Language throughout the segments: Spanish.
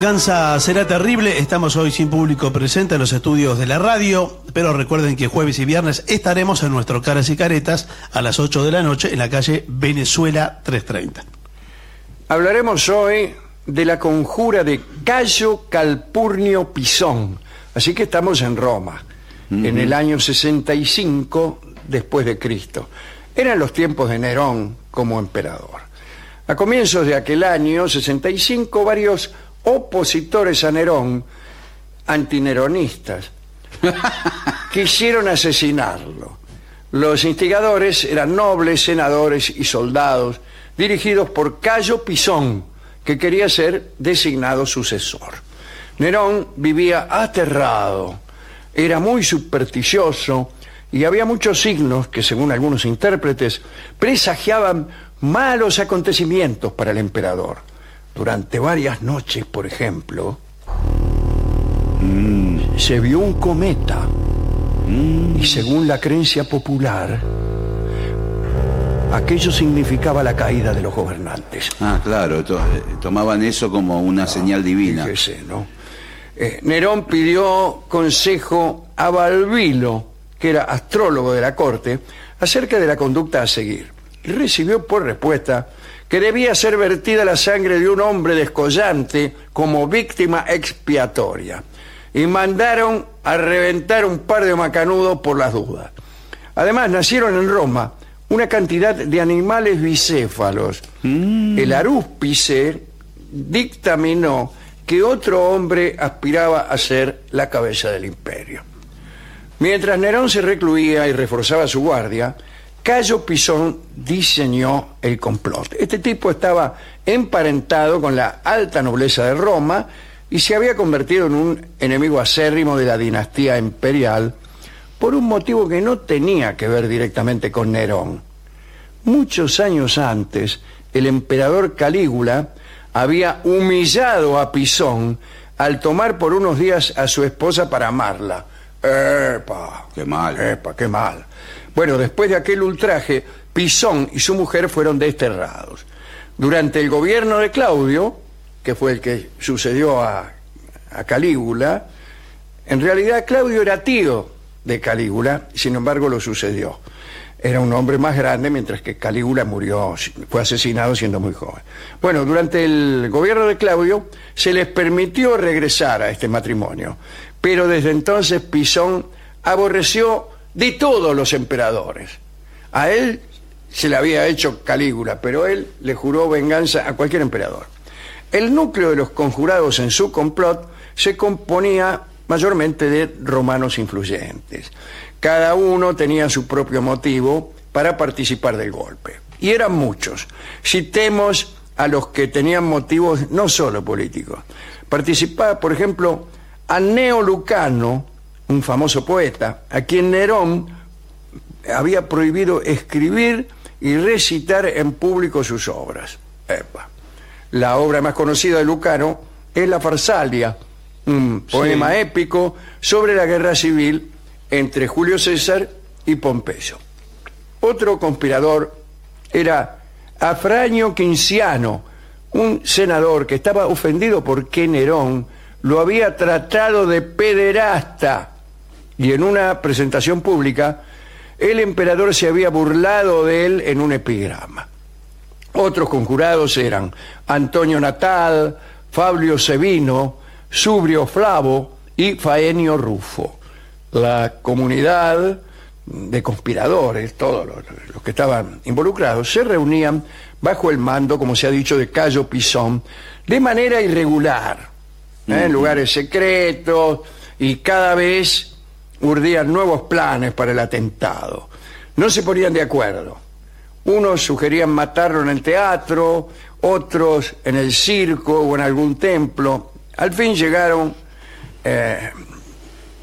Venganza será terrible, estamos hoy sin público presente en los estudios de la radio, pero recuerden que jueves y viernes estaremos en nuestro Caras y Caretas a las 8 de la noche en la calle Venezuela 330. Hablaremos hoy de la conjura de Cayo Calpurnio Pisón, así que estamos en Roma, en el año 65 después de Cristo. Eran los tiempos de Nerón como emperador. A comienzos de aquel año 65, varios opositores a Nerón, antineronistas, quisieron asesinarlo. Los instigadores eran nobles, senadores y soldados, dirigidos por Cayo Pisón, que quería ser designado sucesor. Nerón vivía aterrado, era muy supersticioso y había muchos signos que, según algunos intérpretes, presagiaban malos acontecimientos para el emperador. Durante varias noches, por ejemplo, se vio un cometa y, según la creencia popular, aquello significaba la caída de los gobernantes. Ah, claro, tomaban eso como una señal divina. Fíjese, ¿no? Nerón pidió consejo a Balbilo, que era astrólogo de la corte, acerca de la conducta a seguir. Y recibió por respuesta que debía ser vertida la sangre de un hombre descollante como víctima expiatoria. Y mandaron a reventar un par de macanudos por las dudas. Además, nacieron en Roma una cantidad de animales bicéfalos. El arúspice dictaminó que otro hombre aspiraba a ser la cabeza del imperio. Mientras Nerón se recluía y reforzaba su guardia, Cayo Pisón diseñó el complot. Este tipo estaba emparentado con la alta nobleza de Roma y se había convertido en un enemigo acérrimo de la dinastía imperial por un motivo que no tenía que ver directamente con Nerón. Muchos años antes, el emperador Calígula había humillado a Pisón al tomar por unos días a su esposa para amarla. ¡Epa! ¡Qué mal! ¡Epa, qué mal! Bueno, después de aquel ultraje, Pisón y su mujer fueron desterrados. Durante el gobierno de Claudio, que fue el que sucedió a Calígula, en realidad Claudio era tío de Calígula, sin embargo lo sucedió. Era un hombre más grande, mientras que Calígula murió, fue asesinado siendo muy joven. Bueno, durante el gobierno de Claudio se les permitió regresar a este matrimonio, pero desde entonces Pisón aborreció de todos los emperadores. A él se le había hecho Calígula, pero él le juró venganza a cualquier emperador. El núcleo de los conjurados en su complot se componía mayormente de romanos influyentes. Cada uno tenía su propio motivo para participar del golpe. Y eran muchos. Citemos a los que tenían motivos no solo políticos. Participaba, por ejemplo, Anneo Lucano, un famoso poeta, a quien Nerón había prohibido escribir y recitar en público sus obras. Epa. La obra más conocida de Lucano es La Farsalia, un poema épico sobre la guerra civil entre Julio César y Pompeyo. Otro conspirador era Afranio Quinciano, un senador que estaba ofendido porque Nerón lo había tratado de pederasta, y en una presentación pública el emperador se había burlado de él en un epigrama. Otros conjurados eran Antonio Natal, Fabio Sevino, Subrio Flavo y Faenio Rufo. La comunidad de conspiradores, todos los que estaban involucrados, se reunían bajo el mando, como se ha dicho, de Cayo Pisón, de manera irregular, en lugares secretos, y cada vez urdían nuevos planes para el atentado. No se ponían de acuerdo. Unos sugerían matarlo en el teatro, otros en el circo o en algún templo. Al fin llegaron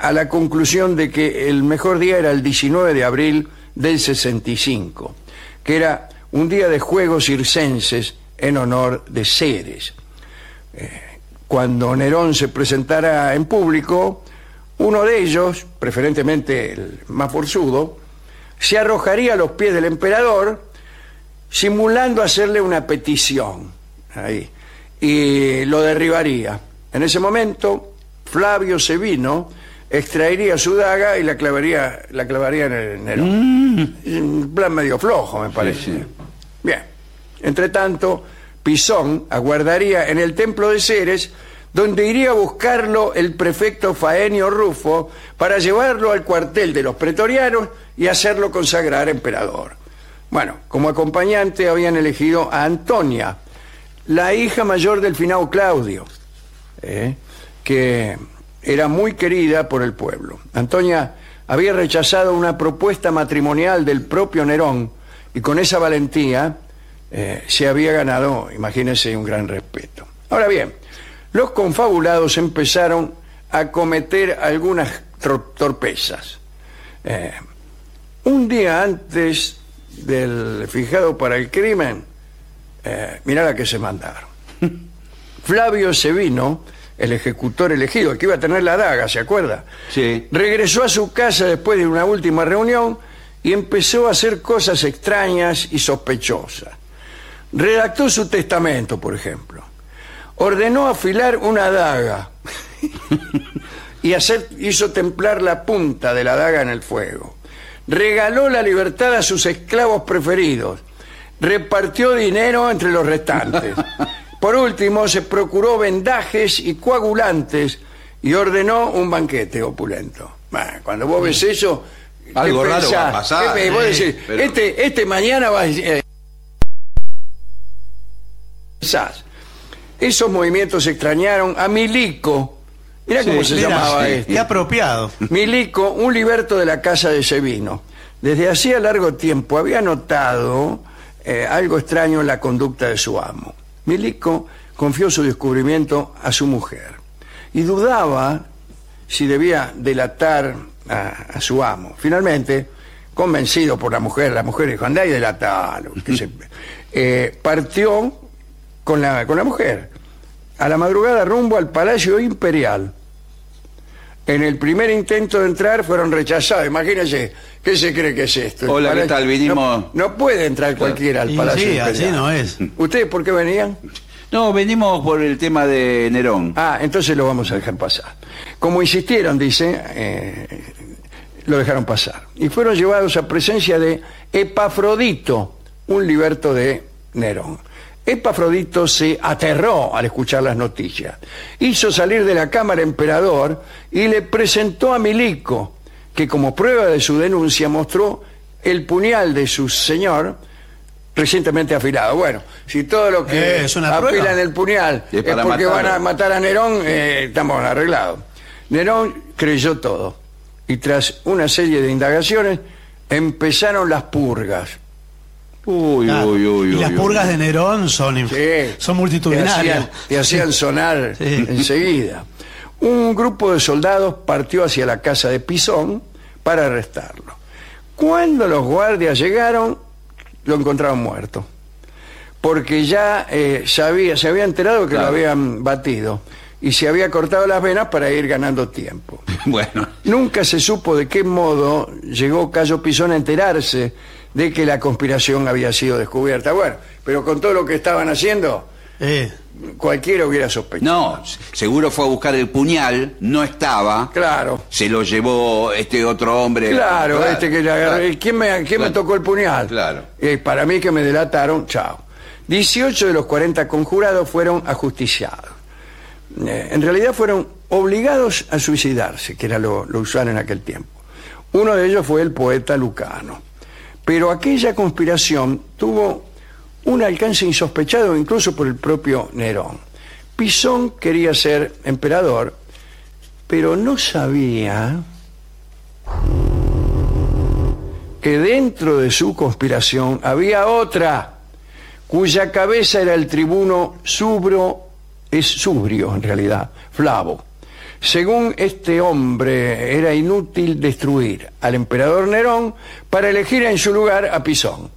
a la conclusión de que el mejor día era el 19 de abril del 65, que era un día de juegos circenses en honor de Ceres. Cuando Nerón se presentara en público, uno de ellos, preferentemente el más forzudo, se arrojaría a los pies del emperador, simulando hacerle una petición ahí, y lo derribaría. En ese momento, Flavio Sevino extraería su daga y la clavaría en el Nerón. Un plan medio flojo, me parece. Sí, sí. Bien. Entre tanto, Pisón aguardaría en el templo de Ceres, donde iría a buscarlo el prefecto Faenio Rufo para llevarlo al cuartel de los pretorianos y hacerlo consagrar emperador. Bueno, como acompañante habían elegido a Antonia, la hija mayor del finado Claudio, que era muy querida por el pueblo. Antonia había rechazado una propuesta matrimonial del propio Nerón y con esa valentía se había ganado, imagínense, un gran respeto. Ahora bien, los confabulados empezaron a cometer algunas torpezas. Un día antes del fijado para el crimen, mirá la que se mandaron. Flavio Sevino, el ejecutor elegido, el que iba a tener la daga, ¿se acuerda? Sí. Regresó a su casa después de una última reunión y empezó a hacer cosas extrañas y sospechosas. Redactó su testamento, por ejemplo. Ordenó afilar una daga y hizo templar la punta de la daga en el fuego. Regaló la libertad a sus esclavos preferidos. Repartió dinero entre los restantes. Por último, se procuró vendajes y coagulantes y ordenó un banquete opulento. Bueno, cuando vos ves eso, algo raro va a pasar. Vos decís, pero... este mañana va a... Esos movimientos extrañaron a Milico. Mirá cómo se llamaba este. Qué apropiado. Milico, un liberto de la casa de Sevino. Desde hacía largo tiempo había notado algo extraño en la conducta de su amo. Milico confió su descubrimiento a su mujer y dudaba si debía delatar a su amo. Finalmente, convencido por la mujer dijo, andá y delatalo. Partió con la mujer a la madrugada rumbo al Palacio Imperial. En el primer intento de entrar fueron rechazados. Imagínense, ¿qué se cree que es esto? Hola, ¿qué tal? Vinimos... No puede entrar cualquiera al Palacio Imperial. Sí, así no es. ¿Ustedes por qué venían? No, venimos por el tema de Nerón. Ah, entonces lo vamos a dejar pasar. Como insistieron, dice, lo dejaron pasar. Y fueron llevados a presencia de Epafrodito, un liberto de Nerón. Epafrodito se aterró al escuchar las noticias. Hizo salir de la cámara emperador y le presentó a Milico, que como prueba de su denuncia mostró el puñal de su señor recientemente afilado. Bueno, si todo lo que afilan el puñal es porque van a matar a Nerón, estamos arreglados. Nerón creyó todo y tras una serie de indagaciones empezaron las purgas. Y las purgas de Nerón son multitudinarias. Te hacían sonar enseguida. Un grupo de soldados partió hacia la casa de Pisón para arrestarlo. Cuando los guardias llegaron, lo encontraron muerto. Porque ya se había enterado que lo habían batido y se había cortado las venas para ir ganando tiempo. Bueno. Nunca se supo de qué modo llegó Cayo Pisón a enterarse de que la conspiración había sido descubierta. Bueno, pero con todo lo que estaban haciendo, cualquiera hubiera sospechado. No, seguro fue a buscar el puñal, no estaba. Claro. Se lo llevó este otro hombre. Claro, que le agarró. ¿Quién me tocó el puñal? Claro. Para mí que me delataron, chao. 18 de los 40 conjurados fueron ajusticiados. En realidad fueron obligados a suicidarse, que era lo usual en aquel tiempo. Uno de ellos fue el poeta Lucano. Pero aquella conspiración tuvo un alcance insospechado incluso por el propio Nerón. Pisón quería ser emperador, pero no sabía que dentro de su conspiración había otra, cuya cabeza era el tribuno Subrio en realidad, Flavo. Según este hombre, era inútil destruir al emperador Nerón para elegir en su lugar a Pisón.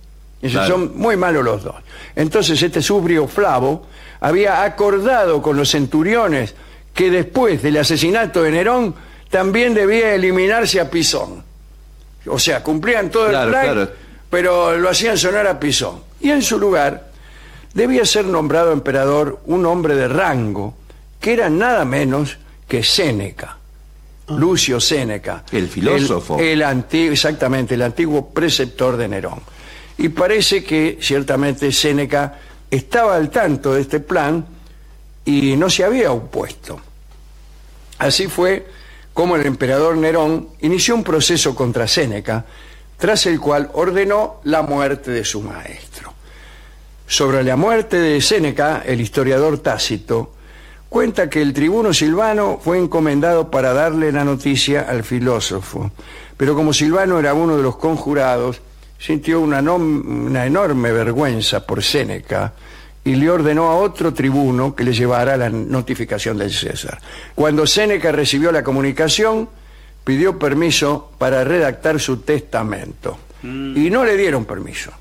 Son muy malos los dos. Entonces este Subrio Flavo había acordado con los centuriones que después del asesinato de Nerón también debía eliminarse a Pisón. O sea, cumplían todo el plan, pero lo hacían sonar a Pisón. Y en su lugar debía ser nombrado emperador un hombre de rango que era nada menos que Séneca, Lucio Séneca. El filósofo. Exactamente, el antiguo preceptor de Nerón. Y parece que ciertamente Séneca estaba al tanto de este plan y no se había opuesto. Así fue como el emperador Nerón inició un proceso contra Séneca, tras el cual ordenó la muerte de su maestro. Sobre la muerte de Séneca, el historiador Tácito cuenta que el tribuno Silvano fue encomendado para darle la noticia al filósofo, pero como Silvano era uno de los conjurados, sintió una enorme vergüenza por Séneca y le ordenó a otro tribuno que le llevara la notificación del César. Cuando Séneca recibió la comunicación, pidió permiso para redactar su testamento. Y no le dieron permiso,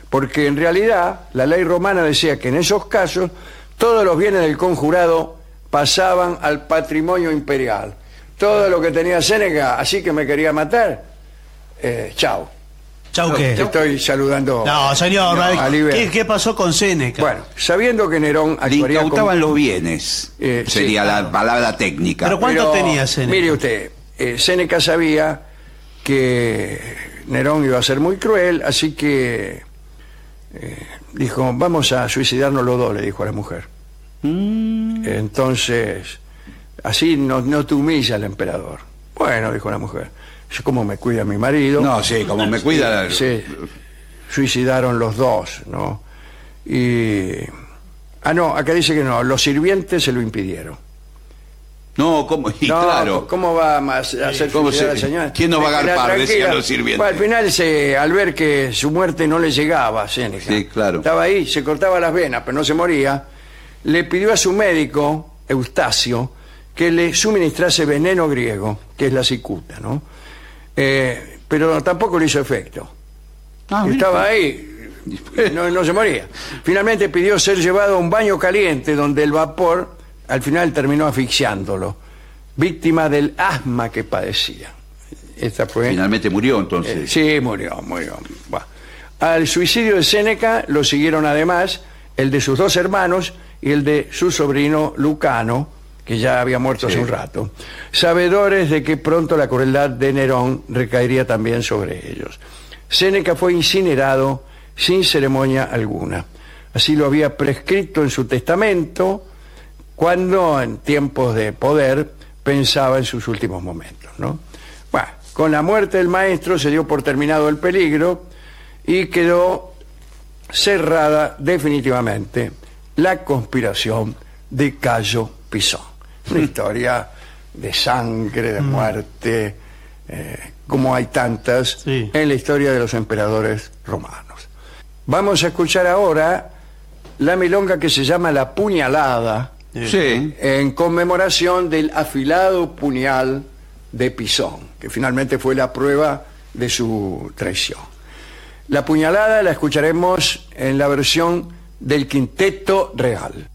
porque en realidad la ley romana decía que en esos casos todos los bienes del conjurado pasaban al patrimonio imperial. Todo lo que tenía Séneca, así que me quería matar, chao. ¿Chau qué? Te estoy saludando. No, señor, ¿qué pasó con Séneca? Bueno, sabiendo que Nerón Le actuaría incautaban los bienes, sería sí, la palabra técnica. Pero ¿cuánto tenía Séneca? Mire usted, Séneca sabía que Nerón iba a ser muy cruel, así que dijo, vamos a suicidarnos los dos, le dijo a la mujer. Entonces, así no te humilla el emperador. Bueno, dijo la mujer, yo como me cuida mi marido. No, sí, como me cuida. Se suicidaron los dos, ¿no? Y... no, acá dice que no, los sirvientes se lo impidieron. No, ¿cómo? Y no, claro. ¿Cómo va a hacer suicidar a la señora? ¿Quién no va a agarpar? Decían los sirvientes. Bueno, al final, al ver que su muerte no le llegaba a Séneca, sí, claro, estaba ahí, se cortaba las venas, pero no se moría, le pidió a su médico, Eustacio, que le suministrase veneno griego, que es la cicuta, ¿no? Pero tampoco le hizo efecto. Estaba ahí, no se moría. Finalmente pidió ser llevado a un baño caliente donde el vapor al final terminó asfixiándolo, víctima del asma que padecía. Esta fue, finalmente murió entonces. Sí, murió. Bueno, al suicidio de Séneca lo siguieron además el de sus dos hermanos y el de su sobrino Lucano, que ya había muerto hace un rato, sabedores de que pronto la crueldad de Nerón recaería también sobre ellos. Séneca fue incinerado sin ceremonia alguna. Así lo había prescrito en su testamento, cuando en tiempos de poder pensaba en sus últimos momentos, ¿no? Bueno, con la muerte del maestro se dio por terminado el peligro y quedó cerrada definitivamente la conspiración de Cayo Pisón. Una historia de sangre, de muerte, como hay tantas en la historia de los emperadores romanos. Vamos a escuchar ahora la milonga que se llama La Puñalada, en conmemoración del afilado puñal de Pisón, que finalmente fue la prueba de su traición. La Puñalada la escucharemos en la versión del Quinteto Real.